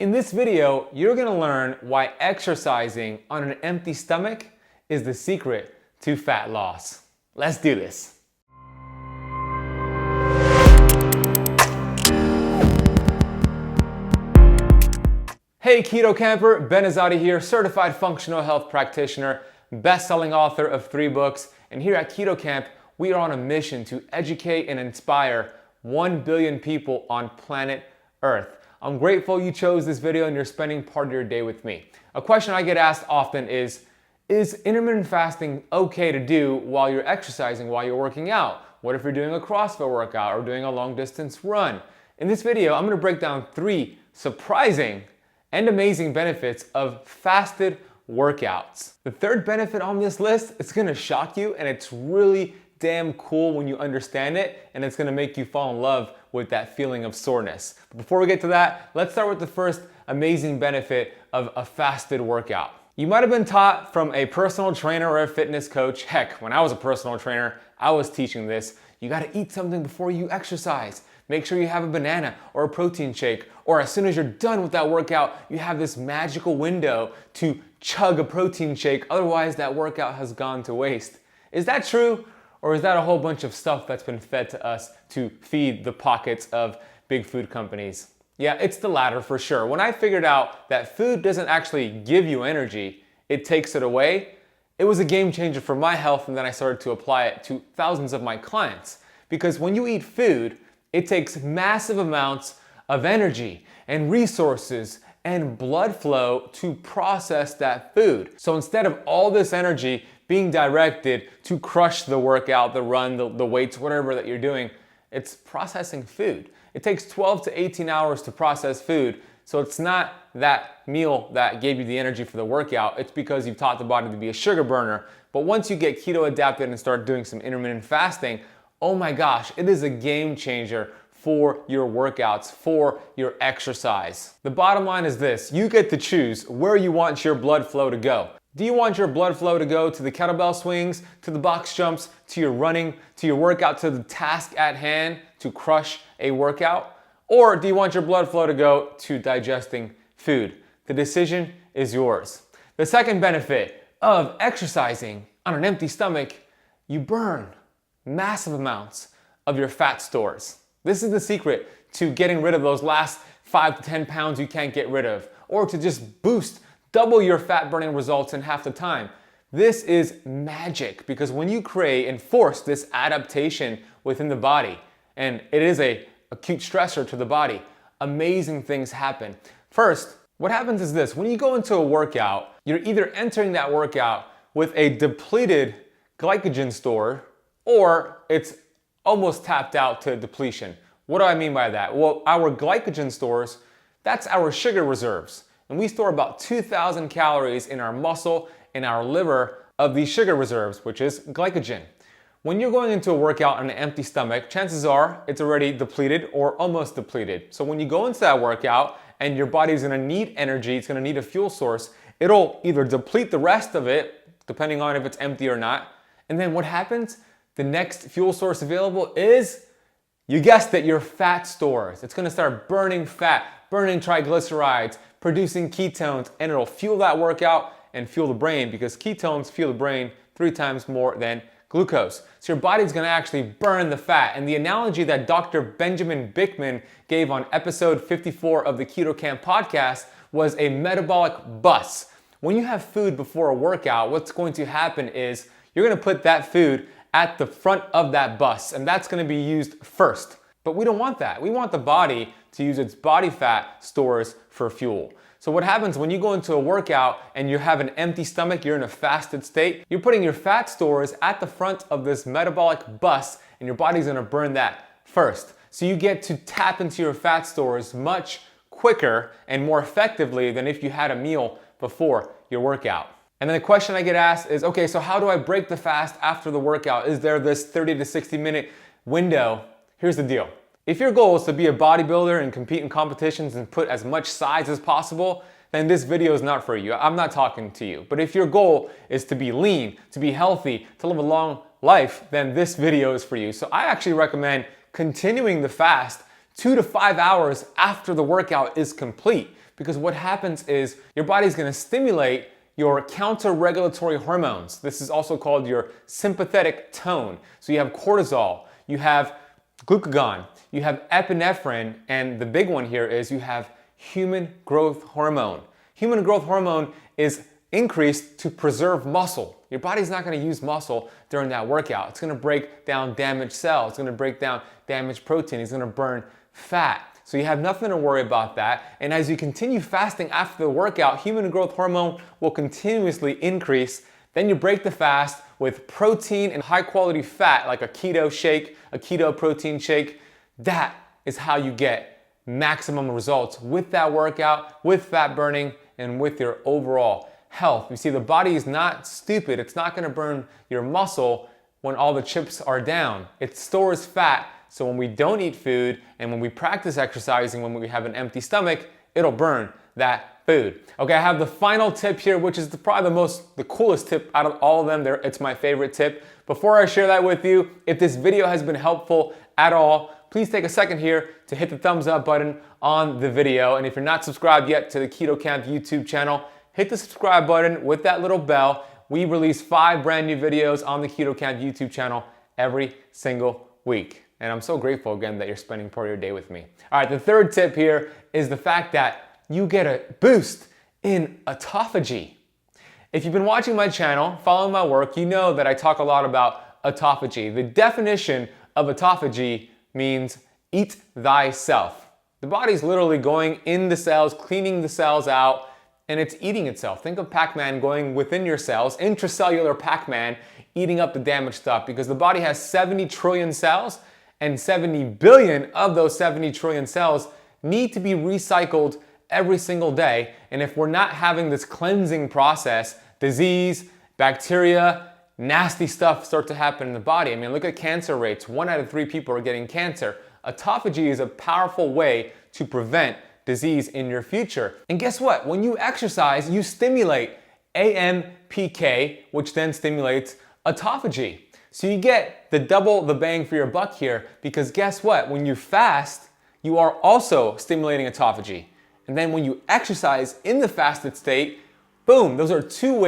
In this video, you're gonna learn why exercising on an empty stomach is the secret to fat loss. Let's do this. Hey Keto Camper, Ben Azadi here, certified functional health practitioner, best-selling author of 3 books, and here at Keto Camp, we are on a mission to educate and inspire 1 billion people on planet Earth. I'm grateful you chose this video and you're spending part of your day with me. A question I get asked often is intermittent fasting okay to do while you're exercising, while you're working out? What if you're doing a CrossFit workout or doing a long distance run? In this video, I'm gonna break down 3 surprising and amazing benefits of fasted workouts. The third benefit on this list, it's gonna shock you, and it's really damn cool when you understand it, and it's gonna make you fall in love with that feeling of soreness. But before we get to that, let's start with the first amazing benefit of a fasted workout. You might have been taught from a personal trainer or a fitness coach. Heck, when I was a personal trainer, I was teaching this. You gotta eat something before you exercise. Make sure you have a banana or a protein shake, or as soon as you're done with that workout, you have this magical window to chug a protein shake, otherwise that workout has gone to waste. Is that true? Or is that a whole bunch of stuff that's been fed to us to feed the pockets of big food companies? Yeah, it's the latter for sure. When I figured out that food doesn't actually give you energy, it takes it away, it was a game changer for my health, and then I started to apply it to thousands of my clients. Because when you eat food, it takes massive amounts of energy and resources and blood flow to process that food. So instead of all this energy being directed to crush the workout, the run, the weights, whatever that you're doing, it's processing food. It takes 12 to 18 hours to process food. So it's not that meal that gave you the energy for the workout. It's because you've taught the body to be a sugar burner. But once you get keto adapted and start doing some intermittent fasting, oh my gosh, it is a game changer for your workouts, for your exercise. The bottom line is this: you get to choose where you want your blood flow to go. Do you want your blood flow to go to the kettlebell swings, to the box jumps, to your running, to your workout, to the task at hand, to crush a workout? Or do you want your blood flow to go to digesting food? The decision is yours. The second benefit of exercising on an empty stomach, you burn massive amounts of your fat stores. This is the secret to getting rid of those last 5 to 10 pounds you can't get rid of, or to just double your fat burning results in half the time. This is magic, because when you create and force this adaptation within the body, and it is an acute stressor to the body, amazing things happen. First, what happens is this: when you go into a workout, you're either entering that workout with a depleted glycogen store, or it's almost tapped out to depletion. What do I mean by that? Well, our glycogen stores, that's our sugar reserves. And we store about 2,000 calories in our muscle, in our liver, of these sugar reserves, which is glycogen. When you're going into a workout on an empty stomach, chances are it's already depleted or almost depleted. So when you go into that workout and your body's gonna need energy, it's gonna need a fuel source, it'll either deplete the rest of it, depending on if it's empty or not. And then what happens? The next fuel source available is, you guessed it, your fat stores. It's gonna start burning fat, burning triglycerides, producing ketones, and it'll fuel that workout and fuel the brain, because ketones fuel the brain 3 times more than glucose. So your body's gonna actually burn the fat. And the analogy that Dr. Benjamin Bickman gave on episode 54 of the Keto Camp podcast was a metabolic bus. When you have food before a workout, what's going to happen is you're gonna put that food at the front of that bus, and that's gonna be used first. But we don't want that. We want the body to use its body fat stores for fuel. So what happens when you go into a workout and you have an empty stomach, you're in a fasted state, you're putting your fat stores at the front of this metabolic bus, and your body's gonna burn that first. So you get to tap into your fat stores much quicker and more effectively than if you had a meal before your workout. And then the question I get asked is, okay, so how do I break the fast after the workout? Is there this 30 to 60 minute window? Here's the deal. If your goal is to be a bodybuilder and compete in competitions and put as much size as possible, then this video is not for you. I'm not talking to you. But if your goal is to be lean, to be healthy, to live a long life, then this video is for you. So I actually recommend continuing the fast 2 to 5 hours after the workout is complete. Because what happens is your body's gonna stimulate your counter-regulatory hormones. This is also called your sympathetic tone. So you have cortisol, you have glucagon, you have epinephrine, and the big one here is you have human growth hormone. Human growth hormone is increased to preserve muscle. Your body's not gonna use muscle during that workout. It's gonna break down damaged cells, it's gonna break down damaged protein, it's gonna burn fat. So you have nothing to worry about that. And as you continue fasting after the workout, human growth hormone will continuously increase. Then you break the fast with protein and high quality fat like a keto shake, a keto protein shake. That is how you get maximum results with that workout, with fat burning, and with your overall health. You see, the body is not stupid. It's not gonna burn your muscle when all the chips are down. It stores fat. So when we don't eat food and when we practice exercising, when we have an empty stomach, it'll burn that food. Okay, I have the final tip here, which is probably the coolest tip out of all of them. It's my favorite tip. Before I share that with you, if this video has been helpful at all, please take a second here to hit the thumbs up button on the video. And if you're not subscribed yet to the Keto Camp YouTube channel, hit the subscribe button with that little bell. We release 5 brand new videos on the Keto Camp YouTube channel every single week. And I'm so grateful again that you're spending part of your day with me. All right, the third tip here is the fact that you get a boost in autophagy. If you've been watching my channel, following my work, you know that I talk a lot about autophagy. The definition of autophagy means eat thyself. The body's literally going in the cells, cleaning the cells out, and it's eating itself. Think of Pac-Man going within your cells, intracellular Pac-Man, eating up the damaged stuff, because the body has 70 trillion cells, and 70 billion of those 70 trillion cells need to be recycled every single day. And if we're not having this cleansing process, disease, bacteria, nasty stuff start to happen in the body. I mean, look at cancer rates. 1 out of 3 people are getting cancer. Autophagy is a powerful way to prevent disease in your future. And guess what? When you exercise, you stimulate AMPK, which then stimulates autophagy. So you get double the bang for your buck here, because guess what? When you fast, you are also stimulating autophagy. And then when you exercise in the fasted state, boom, those are 2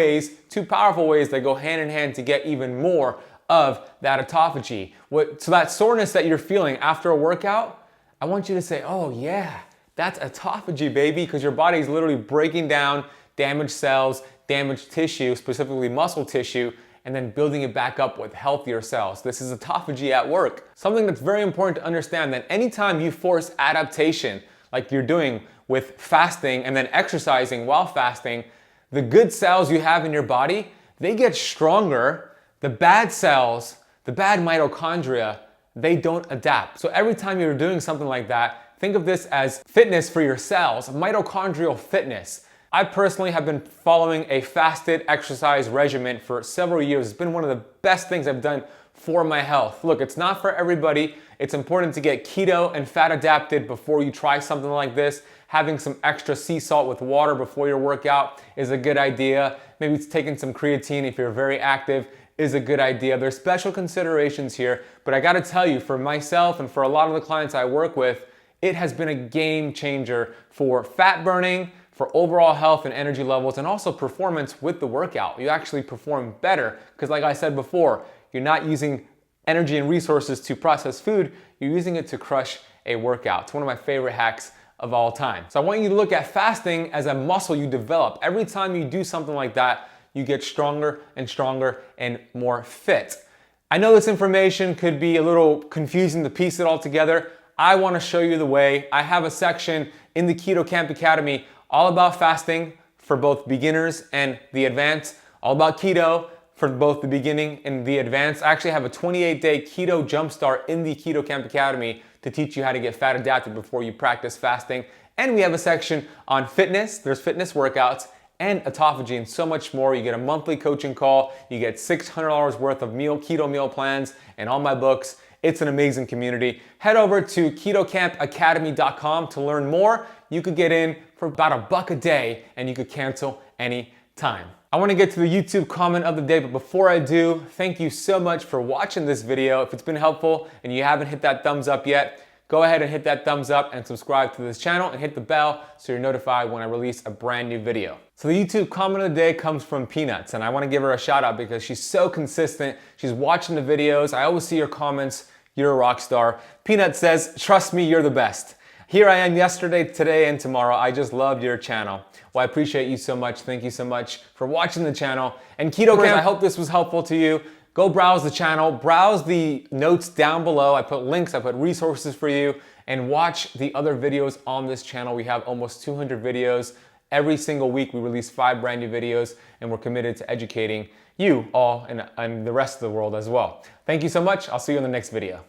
powerful ways that go hand in hand to get even more of that autophagy. So that soreness that you're feeling after a workout, I want you to say, oh yeah, that's autophagy, baby, because your body is literally breaking down damaged cells, damaged tissue, specifically muscle tissue, and then building it back up with healthier cells. This is autophagy at work. Something that's very important to understand, that anytime you force adaptation, like you're doing with fasting and then exercising while fasting, the good cells you have in your body, they get stronger. The bad cells, the bad mitochondria, they don't adapt. So every time you're doing something like that, think of this as fitness for your cells, mitochondrial fitness. I personally have been following a fasted exercise regimen for several years. It's been one of the best things I've done for my health. Look, it's not for everybody. It's important to get keto and fat adapted before you try something like this. Having some extra sea salt with water before your workout is a good idea. Maybe it's taking some creatine if you're very active is a good idea. There's special considerations here, but I gotta tell you, for myself and for a lot of the clients I work with, it has been a game changer for fat burning, for overall health and energy levels, and also performance with the workout. You actually perform better because, like I said before, you're not using energy and resources to process food, you're using it to crush a workout. It's one of my favorite hacks of all time. So I want you to look at fasting as a muscle you develop. Every time you do something like that, you get stronger and stronger and more fit. I know this information could be a little confusing to piece it all together. I want to show you the way. I have a section in the Keto Camp Academy all about fasting for both beginners and the advanced, all about keto for both the beginning and the advanced. I actually have a 28-day keto jumpstart in the Keto Camp Academy to teach you how to get fat adapted before you practice fasting. And we have a section on fitness. There's fitness workouts and autophagy and so much more. You get a monthly coaching call. You get $600 worth of keto meal plans and all my books. It's an amazing community. Head over to ketocampacademy.com to learn more. You could get in for about $1 a day and you could cancel any time. I want to get to the YouTube comment of the day, but before I do, thank you so much for watching this video. If it's been helpful and you haven't hit that thumbs up yet, go ahead and hit that thumbs up and subscribe to this channel and hit the bell so you're notified when I release a brand new video. So the YouTube comment of the day comes from Peanuts, and I want to give her a shout out because she's so consistent. She's watching the videos. I always see her comments. You're a rock star. Peanut says, trust me, you're the best. Here I am yesterday, today, and tomorrow. I just love your channel. Well, I appreciate you so much. Thank you so much for watching the channel. And Keto Camp, I hope this was helpful to you. Go browse the channel, browse the notes down below. I put links, I put resources for you, and watch the other videos on this channel. We have almost 200 videos. Every single week we release 5 brand new videos, and we're committed to educating you all and the rest of the world as well. Thank you so much. I'll see you in the next video.